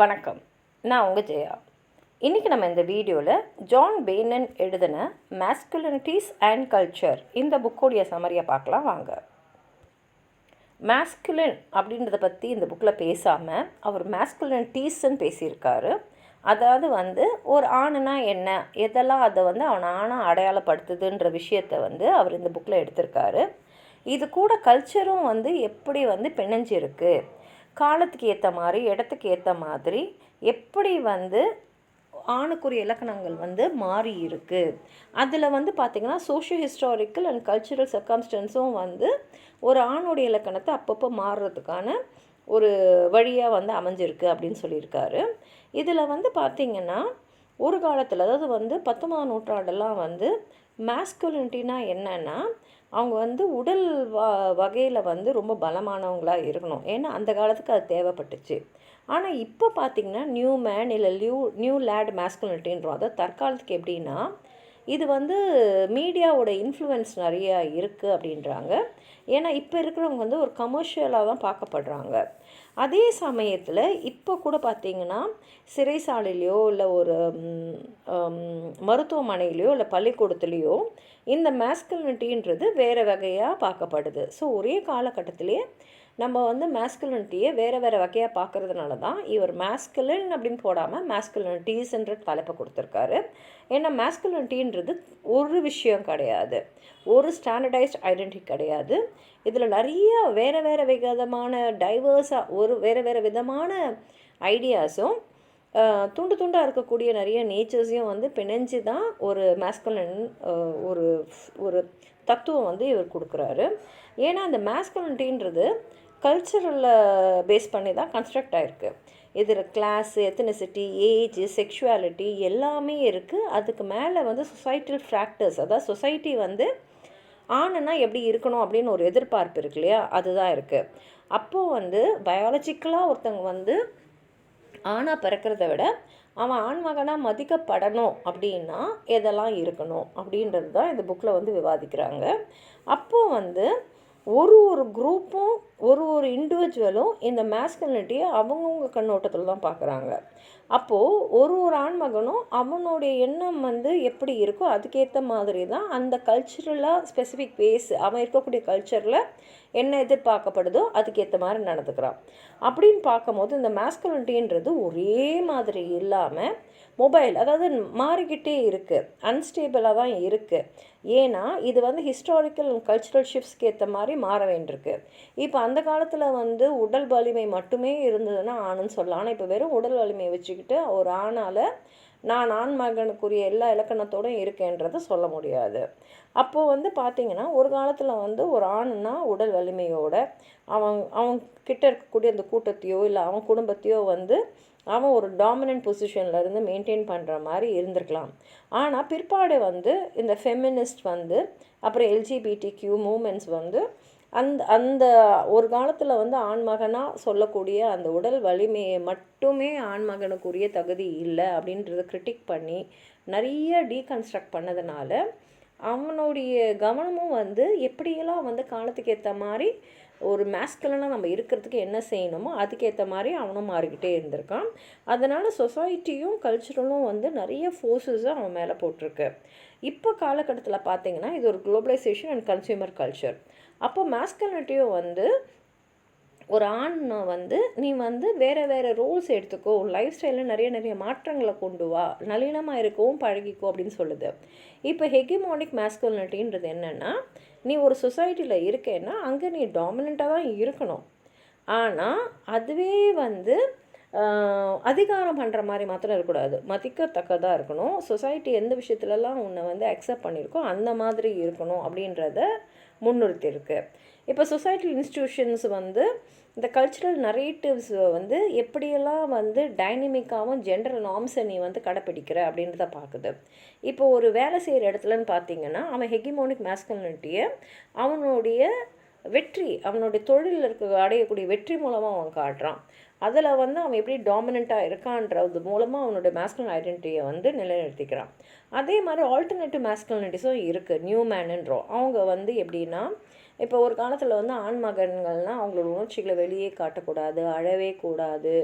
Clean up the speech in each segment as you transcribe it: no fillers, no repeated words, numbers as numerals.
வணக்கம். நான் உங்கள் ஜெயா. இன்றைக்கி நம்ம இந்த வீடியோவில் ஜான் பேனன் எழுதின மேஸ்குலினிட்டிஸ் அண்ட் கல்ச்சர் இந்த புக்கோடைய சம்மரியை பார்க்கலாம் வாங்க. மேஸ்குலின் அப்படின்றத பற்றி இந்த புக்கில் பேசாமல் அவர் மேஸ்குலினிட்டிஸ்ன்னு பேசியிருக்காரு. அதாவது ஒரு ஆணுனா என்ன, எதெல்லாம் அதை அவன் ஆணாக அடையாளப்படுத்துதுன்ற விஷயத்தை அவர் இந்த புக்கில் எடுத்திருக்காரு. இது கூட கல்ச்சரும் எப்படி பிணைஞ்சிருக்கு, காலத்துக்கு ஏற்ற மாதிரி இடத்துக்கு ஏற்ற மாதிரி எப்படி ஆணுக்குரிய இலக்கணங்கள் மாறி இருக்குது. அதில் பார்த்திங்கன்னா சோஷியோ ஹிஸ்டாரிக்கல் அண்ட் கல்ச்சுரல் சர்க்கம்ஸ்டன்ஸும் ஒரு ஆணுடைய இலக்கணத்தை அப்பப்போ மாறுறதுக்கான ஒரு வழியாக அமைஞ்சிருக்கு அப்படின்னு சொல்லியிருக்காரு. இதில் பார்த்திங்கன்னா ஒரு காலத்தில் அதாவது 19ஆம் நூற்றாண்டெல்லாம் மேஸ்குலினிட்டினா என்னென்னா அவங்க உடல் வகையில் ரொம்ப பலமானவங்களாக இருக்கணும். ஏன்னா அந்த காலத்துக்கு அது தேவைப்பட்டுச்சு. ஆனால் இப்போ பார்த்திங்கன்னா நியூ மேன் இல்லை நியூ லேட் மேஸ்குலினிட்டின்றோம். அதாவது தற்காலத்துக்கு எப்படின்னா இது மீடியாவோட இன்ஃப்ளூயன்ஸ் நிறையா இருக்குது அப்படின்றாங்க. ஏன்னா இப்போ இருக்கிறவங்க ஒரு கமர்ஷியலாக தான் பார்க்கப்படுறாங்க. அதே சமயத்தில் இப்போ கூட பார்த்திங்கன்னா சிறைசாலையிலையோ இல்லை ஒரு மருத்துவமனையிலையோ இல்லை பள்ளிக்கூடத்துலேயோ இந்த மேஸ்குலினிட்டின்றது வேறு வகையாக பார்க்கப்படுது. ஸோ ஒரே காலகட்டத்திலே நம்ம மேஸ்குலினிட்டியை வேறு வேறு வகையாக பார்க்குறதுனால தான் இவர் மேஸ்குலின் அப்படின்னு போடாமல் மேஸ்குலினிட்டிஸ்ன்ற தலைப்பை கொடுத்துருக்காரு. ஏன்னா மேஸ்குலினிட்டின்றது ஒரு விஷயம் கிடையாது, ஒரு ஸ்டாண்டர்டைஸ்ட் ஐடென்டிட்டி கிடையாது. இதில் நிறைய வேறு வேறு விதமான டைவர்ஸாக வேறு வேறு விதமான ஐடியாஸும் துண்டு துண்டாக இருக்கக்கூடிய நிறைய நேச்சர்ஸையும் பிணைஞ்சு தான் ஒரு மேஸ்குலின் ஒரு ஒரு தத்துவம் இவர் கொடுக்குறாரு. ஏன்னா அந்த மேஸ்குலினிட்டின்றது கல்ச்சரலில் பேஸ் பண்ணி தான் கன்ஸ்ட்ரக்ட் ஆகிருக்கு. இதில் கிளாஸு, எத்தனிசிட்டி, ஏஜ், செக்ஷுவாலிட்டி எல்லாமே இருக்குது. அதுக்கு மேலே சொசைட்டல் ஃபேக்டர்ஸ், அதாவது சொசைட்டி ஆணுன்னா எப்படி இருக்கணும் அப்படின்னு ஒரு எதிர்பார்ப்பு இருக்கு இல்லையா, அதுதான் இருக்குது. அப்போது பயாலஜிக்கலாக ஒருத்தவங்க ஆணாக பிறக்கிறத விட அவன் ஆண்மகனாக மதிக்கப்படணும் அப்படின்னா எதெல்லாம் இருக்கணும் அப்படின்றது தான் இந்த புக்கில் விவாதிக்கிறாங்க. அப்போது ஒரு குரூப்பும் ஒரு இண்டிவிஜுவலும் இந்த மேஸ்குலினிட்டியை அவங்கவுங்க கண்ணோட்டத்தில் தான் பார்க்குறாங்க. அப்போது ஒரு ஆண்மகனும் அவனுடைய எண்ணம் எப்படி இருக்கோ அதுக்கேற்ற மாதிரி தான் அந்த கல்ச்சுரலாக ஸ்பெசிஃபிக் வேஸ் அவன் இருக்கக்கூடிய கல்ச்சரில் என்ன எதிர்பார்க்கப்படுதோ அதுக்கேற்ற மாதிரி நடந்துக்கிறான். அப்படின்னு பார்க்கும்போது இந்த மேஸ்குலினிட்டின்றது ஒரே மாதிரி இல்லாமல் மொபைல், அதாவது மாறிக்கிட்டே இருக்குது, அன்ஸ்டேபிளாக தான் இருக்குது. ஏன்னா இது ஹிஸ்டாரிக்கல் அண்ட் கல்ச்சுரல் ஷிஃப்ட்ஸ்க்கு ஏற்ற மாதிரி மாற வேண்டியிருக்கு. இப்போ அந்த காலத்தில் உடல் வலிமை மட்டுமே இருந்ததுன்னா ஆணுன்னு சொல்லலாம். ஆனால் இப்போ வெறும் உடல் வலிமையை வச்சுக்கிட்டு ஒரு ஆணால் நான் ஆண்மகனுக்குரிய எல்லா இலக்கணத்தோடும் இருக்கேன்றதை சொல்ல முடியாது. அப்போது பார்த்திங்கன்னா ஒரு காலத்தில் ஒரு ஆணுன்னா உடல் வலிமையோட அவன் கிட்ட இருக்கக்கூடிய அந்த கூட்டத்தையோ இல்லை அவன் குடும்பத்தையோ அவன் ஒரு டாமினன்ட் பொசிஷனில் இருந்து மெயின்டைன் பண்ணுற மாதிரி இருந்திருக்கலாம். ஆனால் பிற்பாடு இந்த ஃபெமினிஸ்ட் அப்புறம் எல்ஜிபிடிக்யூ மூமெண்ட்ஸ் அந்த ஒரு காலத்தில் ஆண்மகனாக சொல்லக்கூடிய அந்த உடல் வலிமையை மட்டுமே ஆண்மகனுக்குரிய தகுதி இல்லை அப்படின்றத கிரிட்டிக் பண்ணி நிறைய டீகன்ஸ்ட்ரக்ட் பண்ணதுனால அவனுடைய கவனமும் எப்படியெல்லாம் காலத்துக்கு ஏற்ற மாதிரி ஒரு மேஸ்குலினாக நம்ம இருக்கிறதுக்கு என்ன செய்யணுமோ அதுக்கேற்ற மாதிரி அவனும் மாறிக்கிட்டே இருந்திருக்கான். அதனால் சொசைட்டியும் கல்ச்சுரலும் நிறைய ஃபோர்ஸஸை அவன் மேலே போட்டிருக்கு. இப்போ காலகட்டத்தில் பார்த்திங்கன்னா இது ஒரு குளோபலைசேஷன் அண்ட் கன்சியூமர் கல்ச்சர். அப்போ மேஸ்குலினிட்டியும் ஒரு ஆண் நீ வேறு வேறு ரோல்ஸ் எடுத்துக்கோ, லைஃப் ஸ்டைலில் நிறைய மாற்றங்களை கொண்டு வா, நளினமாக இருக்கவும் பழகிக்கோ அப்படின்னு சொல்லுது. இப்போ ஹெகிமானிக் மேஸ்குலினிட்டின்றது என்னென்னா நீ ஒரு சொசைட்டியில் இருக்கேன்னா அங்கே நீ டாமினண்ட்டாக தான் இருக்கணும். ஆனால் அதுவே அதிகாரம் பண்ணுற மாதிரி மாத்திரம் இருக்கக்கூடாது, மதிக்கத்தக்கதாக இருக்கணும். சொசைட்டி எந்த விஷயத்துலலாம் உன்னை அக்செப்ட் பண்ணியிருக்கோ அந்த மாதிரி இருக்கணும் அப்படின்றத முன்னிறுத்தி இருக்கு. இப்போ சொசைட்டல் இன்ஸ்டிடியூஷன்ஸ் இந்த கல்ச்சுரல் நரேட்டிவ்ஸ் எப்படியெல்லாம் டைனமிக்காகவும் ஜெண்டர் நார்ம்ஸை நீ கடைப்பிடிக்கிற அப்படின்றத பார்க்குது. இப்போ ஒரு வேலை செய்கிற இடத்துலன்னு பார்த்திங்கன்னா அவன் ஹெகிமோனிக் மேஸ்குலினிட்டியை அவனுடைய வெற்றி, அவனுடைய தொழிலில் அடையக்கூடிய வெற்றி மூலமாக அவன் காட்டுறான். அதில் அவன் எப்படி டாமினண்ட்டாக இருக்கான்றது மூலமாக அவனுடைய மேஸ்குலின் ஐடென்டிட்டியை நிலைநிறுத்திக்கிறான். அதே மாதிரி ஆல்டர்னேட்டிவ் மேஸ்குலினிட்டிஸும் இருக்குது. நியூ மேனுன்றோம். அவங்க எப்படின்னா இப்போ ஒரு காலத்தில் ஆண்மகன்கள்னால் அவங்களோட உணர்ச்சிகளை வெளியே காட்டக்கூடாது, அழவே கூடாது,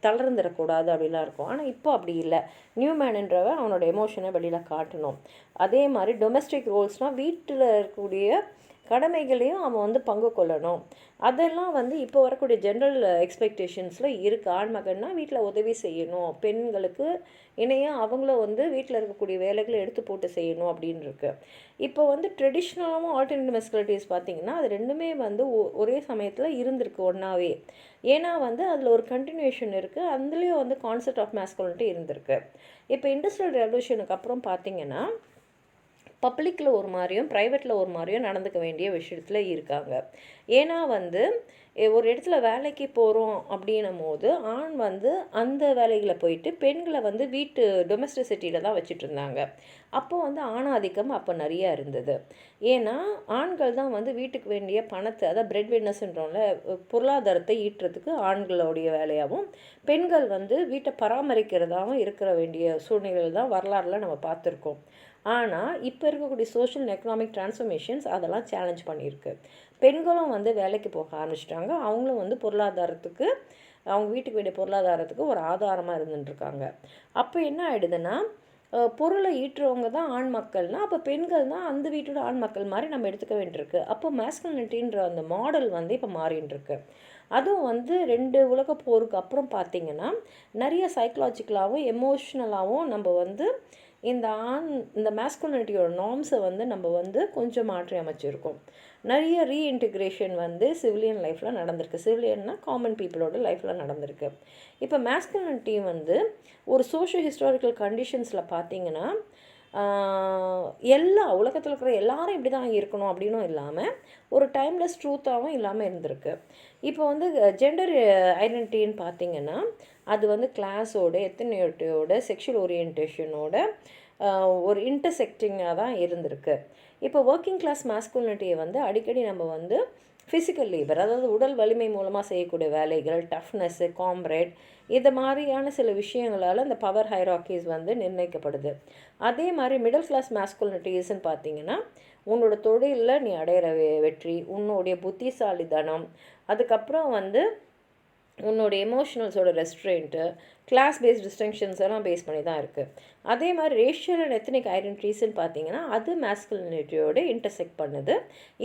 தளர்ந்துடக்கூடாது அப்படிலாம் இருக்கும். ஆனால் இப்போ அப்படி இல்லை. நியூ மேனுன்றவன் அவனோட எமோஷனை வெளியில் காட்டணும். அதே மாதிரி டொமெஸ்டிக் ரோல்ஸ்னால் வீட்டில் இருக்கக்கூடிய கடமைகளையும் அவன் வந்து பங்கு கொள்ளணும். அதெல்லாம் வந்து இப்போ வரக்கூடிய ஜென்ரல் எக்ஸ்பெக்டேஷன்ஸில் இருக்குது. ஆண்மகன்னா வீட்டில் உதவி செய்யணும், பெண்களுக்கு இணையாக அவங்களும் வந்து வீட்டில் இருக்கக்கூடிய வேலைகளை எடுத்து போட்டு செய்யணும் அப்படின்னு இருக்கு. இப்போ வந்து ட்ரெடிஷ்னலாகவும் ஆல்டர்னேட்டிவ் மெஸ்குலாரிட்டிஸ் பார்த்திங்கன்னா அது ரெண்டுமே வந்து ஒரே சமயத்தில் இருந்திருக்கு ஒன்றாவே. ஏன்னா வந்து அதில் ஒரு கண்டினியூஷன் இருக்குது, அதுலேயும் வந்து கான்செப்ட் ஆஃப் மேஸ்குலினிட்டி இருந்திருக்கு. இப்போ இண்டஸ்ட்ரியல் ரெவல்யூஷனுக்கு அப்புறம் பார்த்திங்கன்னா பப்ளிக்கில் ஒரு மாதிரியும் ப்ரைவேட்டில் ஒரு மாதிரியும் நடந்துக்க வேண்டிய விஷயத்தில் இருக்காங்க. ஏன்னா வந்து ஒரு இடத்துல வேலைக்கு போகிறோம் அப்படின்னும் போது ஆண் வந்து அந்த வேலைகளை போயிட்டு பெண்களை வந்து வீட்டு டொமெஸ்டிசிட்டியில் தான் வச்சுட்டு இருந்தாங்க. அப்போ வந்து ஆணாதிக்கம் அப்போ நிறையா இருந்தது. ஏன்னா ஆண்கள் தான் வந்து வீட்டுக்கு வேண்டிய பணத்தை, அதாவது பிரெட் வின்னர்ஸ்ன்றோம்ல, பொருளாதாரத்தை ஈட்டுறதுக்கு ஆண்களுடைய வேலையாகவும் பெண்கள் வந்து வீட்டை பராமரிக்கிறதாகவும் இருக்கிற வேண்டிய சூழ்நிலைகள் தான் வரலாறுல நம்ம பார்த்துருக்கோம். ஆனால் இப்போ இருக்கக்கூடிய சோஷியல் அண்ட் எக்கனாமிக் டிரான்ஸ்ஃபர்மேஷன்ஸ் அதெல்லாம் சேலஞ்ச் பண்ணியிருக்கு. பெண்களும் வந்து வேலைக்கு போக ஆரம்பிச்சிட்டாங்க. அவங்களும் வந்து பொருளாதாரத்துக்கு, அவங்க வீட்டுக்கு வேண்டிய பொருளாதாரத்துக்கு ஒரு ஆதாரமாக இருந்துட்டுருக்காங்க. அப்போ என்ன ஆகிடுதுன்னா, பொருளை ஈட்டுறவங்க தான் ஆண் மக்கள்னால் அப்போ பெண்கள் தான் அந்த வீட்டோட ஆண் மக்கள் மாதிரி நம்ம எடுத்துக்க வேண்டியிருக்கு. அப்போ மேஸ்குலினிட்டின்ற அந்த மாடல் வந்து இப்போ மாறின்ட்டுருக்கு. அதுவும் வந்து 2 உலக போருக்கு அப்புறம் பார்த்திங்கன்னா நிறைய சைக்கலாஜிக்கலாகவும் எமோஷ்னலாகவும் நம்ம வந்து இந்த மேஸ்குலினிட்டியோட நார்ம்ஸை வந்து நம்ம வந்து கொஞ்சம் மாற்றி அமைச்சிருக்கோம். நிறைய ரீஇன்டிகிரேஷன் வந்து சிவிலியன் லைஃப்பில் நடந்திருக்கு. சிவிலியன்னா காமன் பீப்புளோட லைஃப்பில் நடந்திருக்கு. இப்போ மேஸ்குலினிட்டி வந்து ஒரு சோஷியோ ஹிஸ்டாரிக்கல் கண்டிஷன்ஸில் பார்த்திங்கன்னா எல்லா உலகத்தில் இருக்கிற எல்லாரும் இப்படி தான் இருக்கணும் அப்படின்னும் இல்லாமல் ஒரு டைம்லெஸ் ட்ரூத்தாகவும் இல்லாமல் இருந்திருக்கு. இப்போ வந்து ஜெண்டர் ஐடென்டிட்டின்னு பார்த்திங்கன்னா அது வந்து கிளாஸோட, எத்தனியோட, செக்ஷுவல் ஓரியன்டேஷனோட ஒரு இன்டர்செக்டிங்காக தான் இருந்திருக்கு. இப்போ ஒர்க்கிங் கிளாஸ் மேஸ்குலினிட்டியை வந்து அடிக்கடி நம்ம வந்து ஃபிசிக்கல் லேபர், அதாவது உடல் வலிமை மூலமாக செய்யக்கூடிய வேலைகள், டஃப்னஸ்ஸு, காம்ரேட், இது மாதிரியான சில விஷயங்களால் அந்த பவர் ஹைராக்கிஸ் வந்து நிர்ணயிக்கப்படுது. அதே மாதிரி மிடில் கிளாஸ் மேஸ்குலினிட்டிஸ்ன்னு பார்த்திங்கன்னா உன்னோட தொழிலில் நீ அடையிற வெற்றி, உன்னுடைய புத்திசாலித்தனம், அதுக்கப்புறம் வந்து உன்னோட எமோஷனல்ஸோட ரெஸ்ட்ரெயின்ட்டு, கிளாஸ் பேஸ்ட் டிஸ்டிங்ஷன்ஸ் எல்லாம் பேஸ் பண்ணி தான் இருக்குது. அதே மாதிரி ரேஷியல் அண்ட் எத்னிக் ஐடென்டிட்டிஸ்ன்னு பார்த்திங்கன்னா அது மேஸ்குலினிட்டியோட இன்டர்செக்ட் பண்ணுது.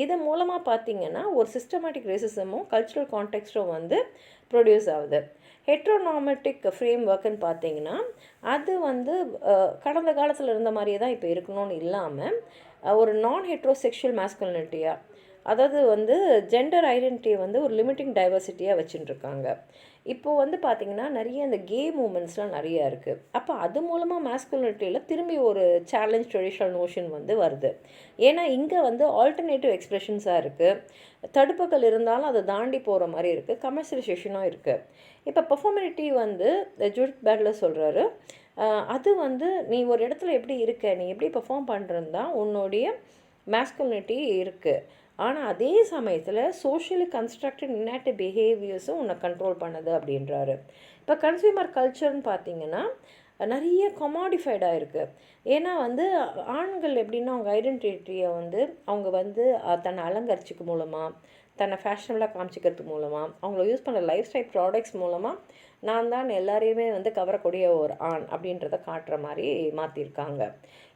இதன் மூலமாக பார்த்திங்கன்னா ஒரு சிஸ்டமேட்டிக் ரேசிசமும் கல்ச்சுரல் கான்டெக்ஸ்டும் வந்து ப்ரொடியூஸ் ஆகுது. ஹெட்ரோநார்மேட்டிக் ஃப்ரேம் ஒர்க்குன்னு பார்த்திங்கன்னா அது வந்து கடந்த காலத்தில் இருந்த மாதிரியே தான் இப்போ இருக்கணும்னு இல்லாமல் ஒரு நான் ஹெட்ரோசெக்ஷுவல் மேஸ்குலினிட்டியாக, அதாவது வந்து ஜெண்டர் ஐடென்டிட்டியை வந்து ஒரு லிமிட்டிங் டைவர்சிட்டியாக வச்சுட்டுருக்காங்க. இப்போது வந்து பார்த்திங்கன்னா நிறைய இந்த கே மூமெண்ட்ஸ்லாம் நிறையா இருக்குது. அப்போ அது மூலமாக மேஸ்குலினிட்டியில் திரும்பி ஒரு சேலஞ்ச் ட்ரெடிஷ்னல் நோஷன் வந்து வருது. ஏன்னா இங்கே வந்து ஆல்டர்னேட்டிவ் எக்ஸ்ப்ரெஷன்ஸாக இருக்குது, தடுப்புகள் இருந்தாலும் அதை தாண்டி போகிற மாதிரி இருக்குது, கமர்ஷியலைசேஷனும் இருக்குது. இப்போ பெர்ஃபார்மேட்டிவ் வந்து ஜூடித் பேட்லர் சொல்கிறாரு, அது வந்து நீ ஒரு இடத்துல எப்படி இருக்க, நீ எப்படி பெர்ஃபார்ம் பண்ணுறது தான் உன்னுடைய மேஸ்குலினிட்டி இருக்குது. ஆனால் அதே சமயத்தில் சோஷியலி கன்ஸ்ட்ரக்டட் இன்னேட்டிவ் பிஹேவியர்ஸும் உன்னை கண்ட்ரோல் பண்ணுது அப்படின்றாரு. இப்போ கன்சியூமர் கல்ச்சர்னு பார்த்திங்கன்னா நிறைய கமாடிஃபைடாக இருக்குது. ஏன்னா வந்து ஆண்கள் எப்படின்னா அவங்க ஐடென்டிட்டியை வந்து அவங்க வந்து தன்னை அலங்கரிச்சிக்கு மூலமாக, தன்னை ஃபேஷனபுளாக காமிச்சிக்கிறது மூலமாக, அவங்கள யூஸ் பண்ணுற லைஃப் ஸ்டைல் ப்ராடக்ட்ஸ் மூலமாக நான் தான் எல்லாரையுமே வந்து கவரக்கூடிய ஒரு ஆண் அப்படின்றத காட்டுற மாதிரி மாற்றிருக்காங்க.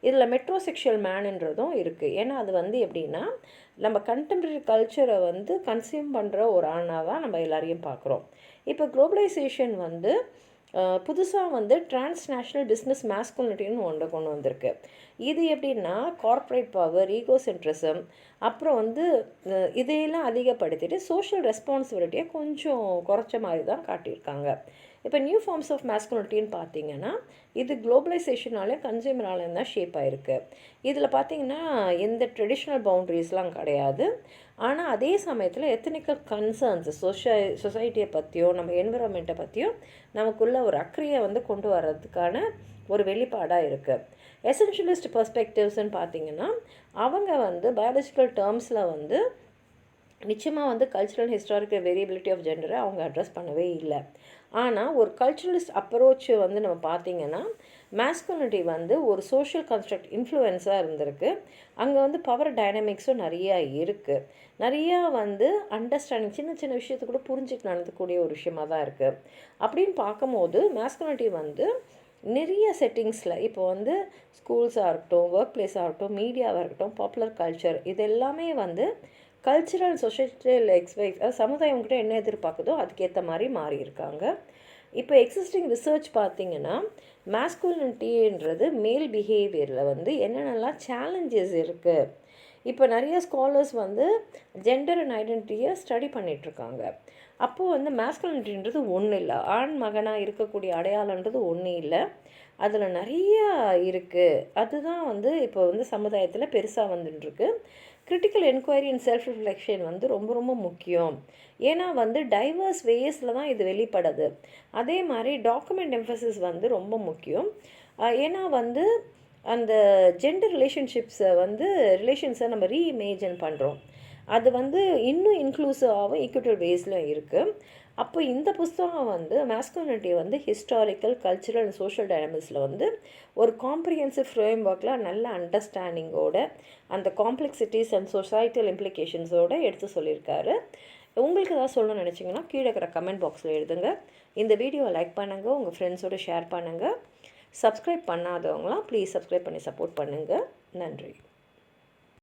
இதில் மெட்ரோசெக்ஷுவல் மேனுன்றதும் இருக்குது. ஏன்னா அது வந்து எப்படின்னா நம்ம கண்டெம்பரரி கல்ச்சரை வந்து கன்சியூம் பண்ணுற ஒரு ஆணாக தான் நம்ம எல்லாரையும் பார்க்குறோம். இப்போ குளோபலைசேஷன் வந்து புதுசாக வந்து டிரான்ஸ்நேஷ்னல் பிஸ்னஸ் மேஸ்குலினிட்டின்னு ஒன்று கொண்டு வந்திருக்கு. இது எப்படின்னா கார்ப்பரேட் பவர், ஈகோசென்ட்ரிசம், அப்புறம் வந்து இதையெல்லாம் அதிகப்படுத்திட்டு சோஷியல் ரெஸ்பான்சிபிலிட்டியை கொஞ்சம் குறைச்ச மாதிரி தான் காட்டியிருக்காங்க. இப்போ நியூ ஃபார்ம்ஸ் ஆஃப் மேஸ்குலினிட்டின்னு பார்த்திங்கன்னா இது குளோபலைசேஷனாலே கன்சியூமராலேயும் தான் ஷேப் ஆகிருக்கு. இதில் பார்த்திங்கன்னா எந்த ட்ரெடிஷ்னல் பவுண்ட்ரிஸ்லாம் கிடையாது. ஆனால் அதே சமயத்தில் எத்தனிக்கல் கன்சர்ன்ஸ், சொசைட்டியை பற்றியோ நம்ம என்விரான்மெண்ட்டை பற்றியோ நமக்குள்ள ஒரு அக்கறையை வந்து கொண்டு வர்றதுக்கான ஒரு வெளிப்பாடாக இருக்குது. எசென்ஷியலிஸ்ட் பெர்ஸ்பெக்டிவ்ஸ்ன்னு பார்த்திங்கன்னா அவங்க வந்து பயாலஜிக்கல் டேர்ம்ஸில் வந்து நிச்சயமாக வந்து கல்ச்சுரல் ஹிஸ்டாரிக்கல் வேரியபிலிட்டி ஆஃப் ஜெண்டரை அவங்க அட்ரஸ் பண்ணவே இல்லை. ஆனால் ஒரு கல்ச்சுரலிஸ்ட் அப்ரோச் வந்து நம்ம பார்த்திங்கன்னா மேஸ்குலினிட்டி வந்து ஒரு சோஷியல் கன்ஸ்ட்ரக்ட் இன்ஃப்ளூயன்ஸாக இருந்திருக்கு. அங்கே வந்து பவர் டைனமிக்ஸும் நிறையா இருக்குது. நிறையா வந்து அண்டர்ஸ்டாண்டிங் சின்ன சின்ன விஷயத்தை கூட புரிஞ்சுட்டு நடந்தக்கூடிய ஒரு விஷயமாக தான் இருக்குது. அப்படின்னு பார்க்கும்போது மேஸ்குலினிட்டி வந்து நிறைய செட்டிங்ஸில் இப்போ வந்து ஸ்கூல்ஸாக இருக்கட்டும், ஒர்க் பிளேஸாக இருக்கட்டும், மீடியாவாக இருக்கட்டும், பாப்புலர் கல்ச்சர் இது எல்லாமே வந்து கல்ச்சுரல் சொசைட்டல் சமுதாயம் கிட்ட என்ன எதிர்பார்க்குதோ அதுக்கேற்ற மாதிரி மாறி இருக்காங்க. இப்போ எக்ஸிஸ்டிங் ரிசர்ச் பார்த்திங்கன்னா மேஸ்குலினிட்டின்றது மேல் பிஹேவியரில் வந்து என்னென்னலாம் சேலஞ்சஸ் இருக்குது. இப்போ நிறைய ஸ்காலர்ஸ் வந்து ஜெண்டர் அண்ட் ஐடென்டிட்டியை ஸ்டடி பண்ணிகிட்ருக்காங்க. அப்போது வந்து மேஸ்குலினிட்டின்றது ஒன்றும் இல்லை, ஆண் மகனாக இருக்கக்கூடிய அடையாளன்றது ஒன்றும் இல்லை, அதில் நிறையா இருக்குது. அதுதான் வந்து இப்போ வந்து சமுதாயத்தில் பெருசாக வந்துட்டுருக்கு. Critical enquiry and self reflection வந்து ரொம்ப ரொம்ப முக்கியம். ஏன்னா வந்து டைவர்ஸ் வேஸில் தான் இது வெளிப்படுது. அதே மாதிரி டாக்குமெண்ட் எம்ஃபசிஸ் வந்து ரொம்ப முக்கியம். ஏன்னா வந்து அந்த ஜெண்டர் ரிலேஷன்ஸை நம்ம ரீஇமேஜின் பண்ணுறோம். அது வந்து இன்னும் இன்க்ளூசிவாகவும் ஈக்குவல் வேஸ்லையும் இருக்குது. அப்போ இந்த புஸ்தகம் வந்து மேஸ்குலினிட்டி வந்து ஹிஸ்டாரிக்கல், கல்ச்சுரல் அண்ட் சோஷியல் டைனமிக்ஸில் வந்து ஒரு காம்ப்ரிஹென்சிவ் ஃப்ரேம் ஒர்க்கில் நல்ல அண்டர்ஸ்டாண்டிங்கோட அந்த காம்ப்ளெக்சிட்டிஸ் அண்ட் சொசைட்டல் இம்ப்ளிகேஷன்ஸோடு எடுத்து சொல்லியிருக்காரு. உங்களுக்கு ஏதாவது சொல்லணும்னு நினச்சிங்கன்னா கீழே இருக்கிற கமெண்ட் பாக்ஸில் எழுதுங்க. இந்த வீடியோவை லைக் பண்ணுங்கள், உங்கள் ஃப்ரெண்ட்ஸோடு ஷேர் பண்ணுங்கள். சப்ஸ்கிரைப் பண்ணாதவங்களாம் ப்ளீஸ் சப்ஸ்கிரைப் பண்ணி சப்போர்ட் பண்ணுங்கள். நன்றி.